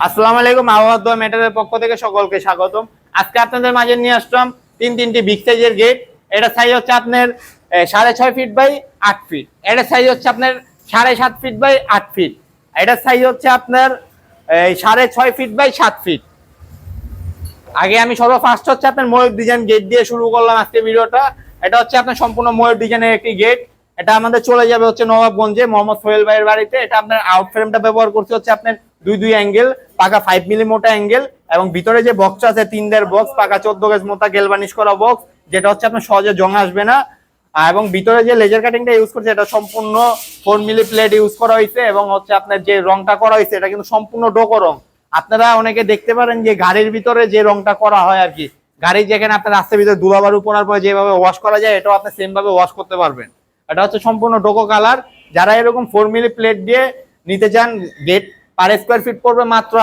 আসসালামু আলাইকুম, আবহাওয়া মেটারের পক্ষ থেকে সকলকে স্বাগতম। আজকে আপনাদের মাঝে নিয়ে আসলাম তিনটি বিগ সাইজের গেট। এটা সাইজ হচ্ছে আপনার 6.5 ফিট বাই 8 ফিট। এটা সাইজ হচ্ছে আপনার 7.5 ফিট বাই 8 ফিট। এটা সাইজ হচ্ছে আপনার 6.5 ফিট বাই 7 ফিট। আগে আমি ফার্স্ট হচ্ছে আপনার ময়ূর ডিজাইন গেট দিয়ে শুরু করলাম আজকে ভিডিওটা। এটা হচ্ছে আপনার সম্পূর্ণ ময়ূর ডিজাইনের একটি গেট। এটা আমাদের চলে যাবে হচ্ছে নবাবগঞ্জে মোহাম্মদ সোহেল ভাইয়ের বাড়িতে। এটা আপনার আউট ফ্রেমটা ব্যবহার করছে হচ্ছে আপনার দুই অ্যাঙ্গেল পাকা 5 মিলি মোটা অ্যাঙ্গেল, এবং ভিতরে যে বক্সটা আছে 3 বক্স পাকা 14 গজ মোটা গেলভানিশ করা বক্স, যেটা হচ্ছে আপনার সহজে জং আসবে না। এবং ভিতরে যে লেজার কাটিংটা ইউজ করছে এটা সম্পূর্ণ 4 মিলি প্লেট ইউজ করা হয়েছে, এবং হচ্ছে আপনার যে রংটা করা হয়েছে এটা কিন্তু সম্পূর্ণ ডোকো রং। আপনারা অনেকে দেখতে পারেন যে গাড়ির ভিতরে যে রংটা করা হয় আর কি, গাড়ির যেখানে আপনার রাস্তার ভিতরে ধুলাবালু পড়ার পরে যেভাবে ওয়াশ করা যায় এটাও আপনি সেম ভাবে ওয়াশ করতে পারবেন। এটা হচ্ছে সম্পূর্ণ ডোকো কালার। যারা এরকম 4 মিলি প্লেট দিয়ে নিতে চান, গেট পার স্কোয়ার ফিট পড়বে মাত্র